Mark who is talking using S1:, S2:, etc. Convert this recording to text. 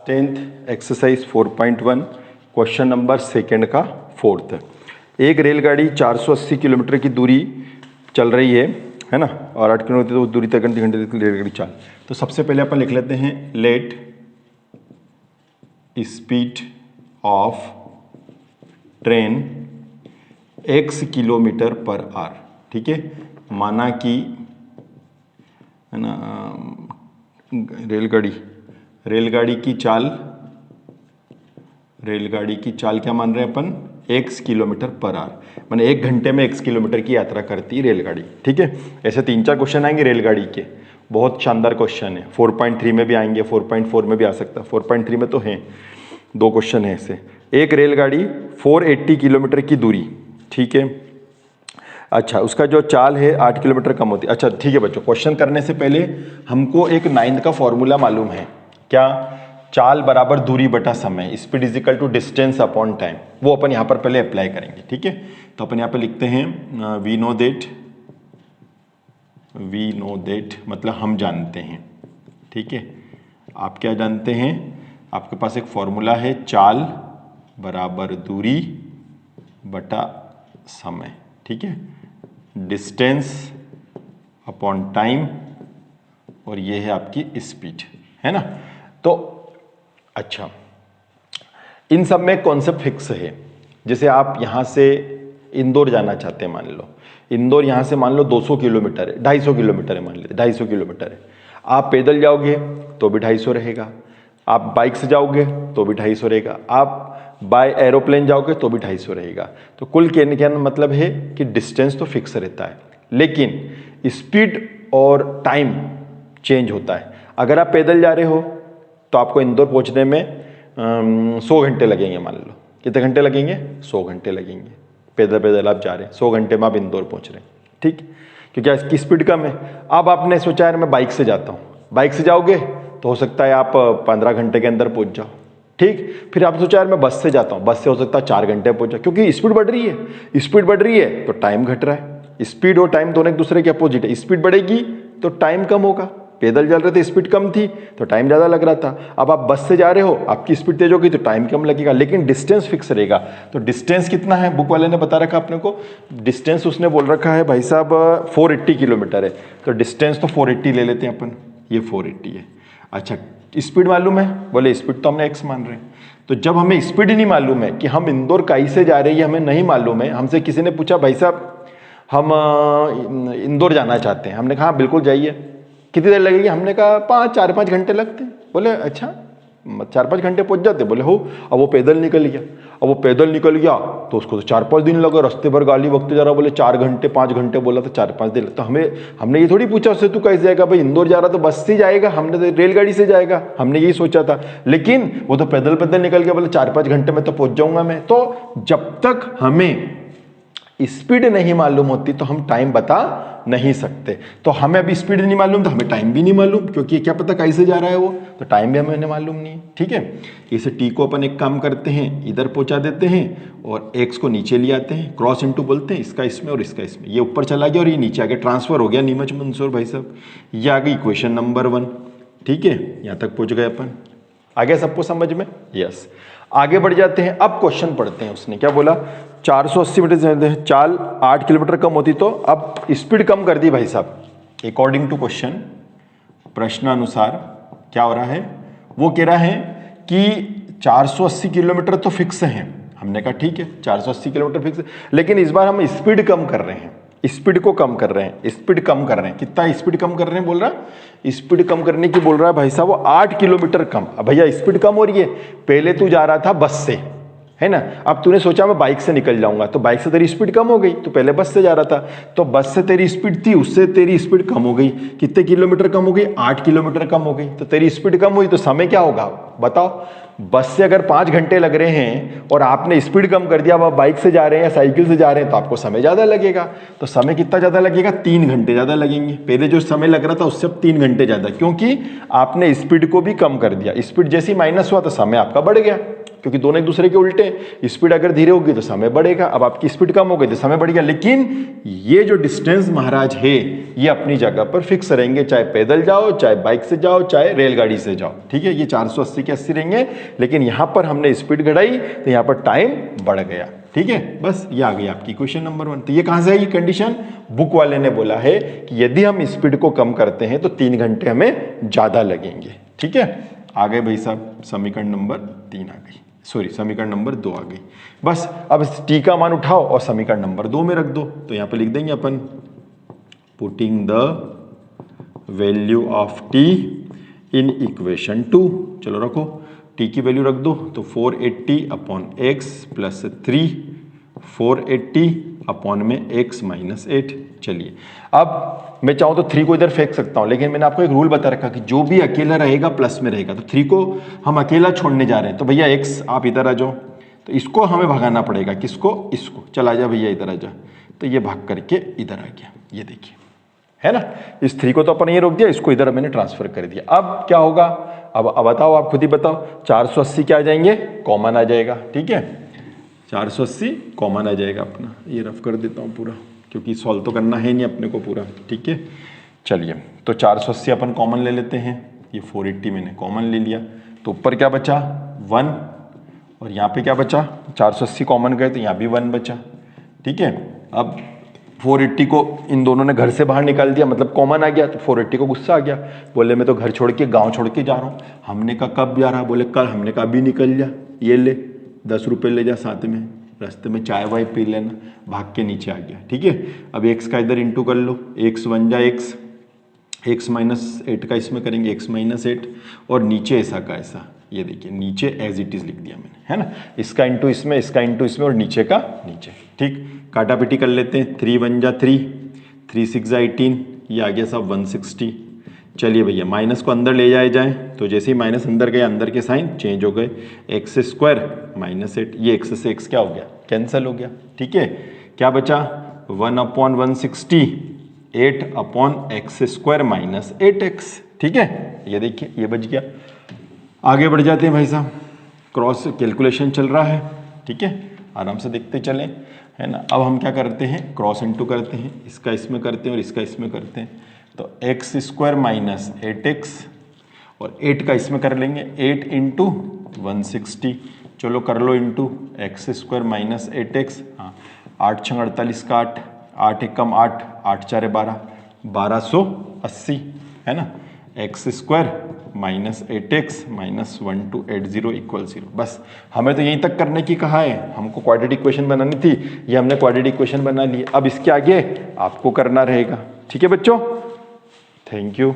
S1: 10th exercise 4.1 question number second का fourth. एक रेलगाड़ी 480 किलोमीटर की दूरी चल रही है ना, और 8 किलोमीटर तो दूरी तक घंटे की रेलगाड़ी चाल। तो सबसे पहले अपन लिख लेते हैं let speed of train x kilometre per hour. ठीक है, माना कि है ना रेलगाड़ी की चाल क्या मान रहे हैं अपन, x किलोमीटर पर आवर, माने 1 घंटे में x किलोमीटर की यात्रा करती है रेलगाड़ी। ठीक है, ऐसे 3-4 क्वेश्चन आएंगे रेलगाड़ी के, बहुत शानदार क्वेश्चन है। 4.3 में भी आएंगे, 4.4 में भी आ सकता है, 4.3 में तो हैं 2 क्वेश्चन है ऐसे। एक रेलगाड़ी 480 किलोमीटर की दूरी, ठीक है, अच्छा उसका जो चाल है 8 किलोमीटर कम होती है। अच्छा ठीक है बच्चों, क्वेश्चन करने से पहले हमको एक 9th का फॉर्मूला मालूम है क्या, चाल बराबर दूरी बटा समय, speed is equal to distance upon time, वो अपन यहाँ पर पहले अप्लाई करेंगे। ठीक है, तो अपन यहाँ पे लिखते हैं वी नो देट मतलब हम जानते हैं। ठीक है, आप क्या जानते हैं, आपके पास एक फॉर्मूला है चाल बराबर दूरी बटा समय। ठीक है, डिस्टेंस अपॉन टाइम, और ये है आपकी स्पीड, है ना। तो अच्छा, इन सब में कॉन्सेप्ट फिक्स है। जैसे आप यहाँ से इंदौर जाना चाहते हैं, मान लो इंदौर यहाँ से मान लो 200 किलोमीटर है, 250 किलोमीटर है, मान लेते 250 किलोमीटर है। आप पैदल जाओगे तो भी 250 रहेगा, आप बाइक से जाओगे तो भी 250 रहेगा, आप बाय एरोप्लेन जाओगे तो भी 250 रहेगा। तो कुल कहने का मतलब है कि डिस्टेंस तो फिक्स रहता है, लेकिन स्पीड और टाइम चेंज होता है। अगर आप पैदल जा रहे हो तो आपको इंदौर पहुंचने में 100 घंटे लगेंगे, मान लो कितने घंटे लगेंगे, 100 घंटे लगेंगे। पैदल आप जा रहे हैं, 100 घंटे में आप इंदौर पहुंच रहे हैं। ठीक, क्योंकि इसकी स्पीड कम है। अब आपने सोचा यार मैं बाइक से जाता हूँ, बाइक से जाओगे तो हो सकता है आप 15 घंटे के अंदर पहुंच जाओ। ठीक, फिर आप सोचा यार मैं बस से जाता हूँ, बस से हो सकता है 4 घंटे पहुंच जाओ, क्योंकि स्पीड बढ़ रही है। स्पीड बढ़ रही है तो टाइम घट रहा है। स्पीड और टाइम दोनों एक दूसरे के अपोजिट है। स्पीड बढ़ेगी तो टाइम कम होगा। पैदल चल रहे थे, स्पीड कम थी तो टाइम ज़्यादा लग रहा था। अब आप बस से जा रहे हो, आपकी स्पीड तेज होगी तो टाइम कम लगेगा, लेकिन डिस्टेंस फिक्स रहेगा। तो डिस्टेंस कितना है, बुक वाले ने बता रखा अपने को, डिस्टेंस उसने बोल रखा है भाई साहब 480 किलोमीटर है। तो डिस्टेंस तो 480 ले लेते हैं अपन, ये 480 है। अच्छा, स्पीड मालूम है, बोले स्पीड तो हमने x मान रहे हैं। तो जब हमें स्पीड नहीं मालूम है कि हम इंदौर काई से जा रहे हैं, ये हमें नहीं मालूम है। हमसे किसी ने पूछा भाई साहब हम इंदौर जाना चाहते हैं, हमने कहा बिल्कुल जाइए, कितनी देर लगेगी, हमने कहा 4-5 घंटे लगते हैं। बोले अच्छा 4-5 घंटे पहुंच जाते, बोले हो। अब वो पैदल निकल गया, तो उसको तो 4-5 दिन लगे, रास्ते भर गाली वक्त जा रहा, बोले 4 घंटे 5 घंटे बोला तो 4-5 दिन। तो हमने ये थोड़ी पूछा उससे तू कैसे जाएगा, भाई इंदौर जा रहा तो बस से जाएगा, हमने तो रेलगाड़ी से जाएगा, हमने यही सोचा था। लेकिन वो तो पैदल निकल गया, बोले 4-5 घंटे में तो पहुंच जाऊंगा मैं। तो जब तक हमें स्पीड नहीं मालूम होती तो हम टाइम बता नहीं सकते। तो हमें अभी स्पीड नहीं मालूम तो हमें टाइम भी नहीं मालूम, क्योंकि क्या पता कैसे जा रहा है वो, तो टाइम भी हमें मालूम नहीं है। ठीक है, इसे टी को अपन एक काम करते हैं, इधर पहुंचा देते हैं और एक्स को नीचे ले आते हैं, क्रॉस इनटू बोलते हैं, इसका इसमें और इसका इसमें। ये ऊपर चला गया और ये नीचे आ गया, ट्रांसफर हो गया नीमच मंसूर भाई साहब। ये आ गई इक्वेशन नंबर 1। ठीक है, यहाँ तक पहुँच गए अपन, आ गया सबको समझ में, यस। आगे बढ़ जाते हैं, अब क्वेश्चन पढ़ते हैं। उसने क्या बोला, 480 मीटर चाल 8 किलोमीटर कम होती तो अब स्पीड कम कर दी भाई साहब, अकॉर्डिंग टू क्वेश्चन, प्रश्नानुसार क्या हो रहा है, वो कह रहा है कि 480 किलोमीटर तो फिक्स है। हमने कहा ठीक है 480 किलोमीटर फिक्स है, लेकिन इस बार हम स्पीड कम कर रहे हैं, स्पीड को कम कर रहे हैं, स्पीड कम कर रहे हैं। कितना स्पीड कम कर रहे हैं बोल रहा है, स्पीड कम करने की बोल रहा है भाई साहब वो 8 किलोमीटर कम। अब भैया स्पीड कम हो रही है, पहले तू जा रहा था बस से, है ना, अब तूने सोचा मैं बाइक से निकल जाऊंगा, तो बाइक से तेरी स्पीड कम हो गई। तो पहले बस से जा रहा था, तो बस से तेरी स्पीड थी, उससे तेरी स्पीड कम हो गई। कितने किलोमीटर कम हो गई, 8 किलोमीटर कम हो गई। तो तेरी स्पीड कम हुई तो समय क्या होगा बताओ। बस से अगर 5 घंटे लग रहे हैं और आपने स्पीड कम कर दिया, अब आप बाइक से जा रहे हैं या साइकिल से जा रहे हैं, तो आपको समय ज़्यादा लगेगा। तो समय कितना ज़्यादा लगेगा, 3 घंटे ज़्यादा लगेंगे। पहले जो समय लग रहा था उससे अब 3 घंटे ज़्यादा, क्योंकि आपने स्पीड को भी कम कर दिया। स्पीड जैसी माइनस हुआ तो समय आपका बढ़ गया। क्योंकि दोनों एक दूसरे के उल्टे हैं। स्पीड अगर धीरे होगी तो समय बढ़ेगा, अब आपकी स्पीड कम हो गई तो समय बढ़ गया, लेकिन ये जो डिस्टेंस महाराज है ये अपनी जगह पर फिक्स रहेंगे, चाहे पैदल जाओ, चाहे बाइक से जाओ, चाहे रेलगाड़ी से जाओ, ठीक है। ये 480 के 80 रहेंगे, लेकिन यहां पर हमने स्पीड घटाई तो यहां पर टाइम बढ़ गया, ठीक है। बस ये आ गई आपकी क्वेश्चन नंबर 1। तो ये कहां से आई कंडीशन? बुक वाले ने बोला है कि यदि हम स्पीड को कम करते हैं तो 3 घंटे हमें ज्यादा लगेंगे, ठीक है। आ गए भाई साहब, समीकरण नंबर 3 आ गई, सॉरी समीकरण नंबर 2 आ गई। बस अब इस टी का मान उठाओ और समीकरण नंबर 2 में रख दो। तो यहां पर लिख देंगे अपन putting the value of T in equation 2। चलो रखो, टी की वैल्यू रख दो, तो 480 अपॉन एक्स प्लस 3, 480 अपॉन में x माइनस 8। चलिए अब मैं चाहूँ तो 3 को इधर फेंक सकता हूँ, लेकिन मैंने आपको एक रूल बता रखा कि जो भी अकेला रहेगा प्लस में रहेगा। तो 3 को हम अकेला छोड़ने जा रहे हैं, तो भैया x आप इधर आ जाओ, तो इसको हमें भगाना पड़ेगा, किसको? इसको। चला जा भैया इधर आ जा, तो ये भाग करके इधर आ गया, ये देखिए, है ना। इस 3 को तो अपन ये रोक दिया, इसको इधर मैंने ट्रांसफर कर दिया। अब क्या होगा? अब बताओ, आप खुद ही बताओ। 480 क्या आ जाएंगे? कॉमन आ जाएगा, ठीक है। 480 कॉमन आ जाएगा अपना। ये रफ कर देता हूँ पूरा, क्योंकि सॉल्व तो करना है नहीं अपने को पूरा, ठीक है। चलिए, तो 480 अपन कॉमन ले लेते हैं, ये 480 मैंने कॉमन ले लिया, तो ऊपर क्या बचा? 1, और यहाँ पे क्या बचा? 480 कॉमन गए तो यहाँ भी 1 बचा, ठीक है। अब 480 को इन दोनों ने घर से बाहर निकाल दिया, मतलब कॉमन आ गया, तो 480 को गुस्सा आ गया, बोले मैं तो घर छोड़ के, गांव छोड़ के जा रहा हूँ। हमने कहा कब जा रहा? बोले कल। हमने कहा अभी निकल जा, ये ले 10 रुपये ले जा, साथ में रास्ते में चाय वाय पी लेना। भाग के नीचे आ गया, ठीक है। अब x का इधर इंटू कर लो, x 1 जा x, x माइनस 8 का इसमें करेंगे, x माइनस 8, और नीचे ऐसा का ऐसा, ये देखिए नीचे एज इट इज लिख दिया मैंने, है ना। इसका इंटू इसमें, इसका इंटू इसमें, और नीचे का नीचे, ठीक। काटा पिटी कर लेते हैं, 3 1 जा 3, 3 6 जा 18, ये आ गया साहब 160। चलिए भैया, माइनस को अंदर ले जाए, तो जैसे ही माइनस अंदर गया, अंदर के साइन चेंज हो गए, एक्स स्क्वायर माइनस 8, ये एक्स से एक्स क्या हो गया? कैंसिल हो गया, ठीक है। क्या बचा? 1/160, 8 upon x square minus 8x, ठीक है। ये देखिए, ये बच गया। आगे बढ़ जाते हैं भाई साहब, क्रॉस कैलकुलेशन चल रहा है, ठीक है, आराम से देखते चलें, है ना। अब हम क्या करते हैं? क्रॉस इंटू करते हैं, इसका इसमें करते हैं और इसका इसमें करते हैं, तो एक्स स्क्वायर माइनस 8x, और 8 का इसमें कर लेंगे, 8 इंटू 160, चलो कर लो into x square minus 8x, हाँ 8 6 48 का 8, 8 1 कम 8, 8 4 12, 1280, है ना। X square minus 8x minus 1280 equal 0। बस हमें तो यहीं तक करने की कहा है, हमको क्वाड्रेटिक इक्वेशन बनानी थी, ये हमने क्वाड्रेटिक इक्वेशन बना ली। अब इसके आगे आपको करना रहेगा, ठीक है बच्चों। Thank you.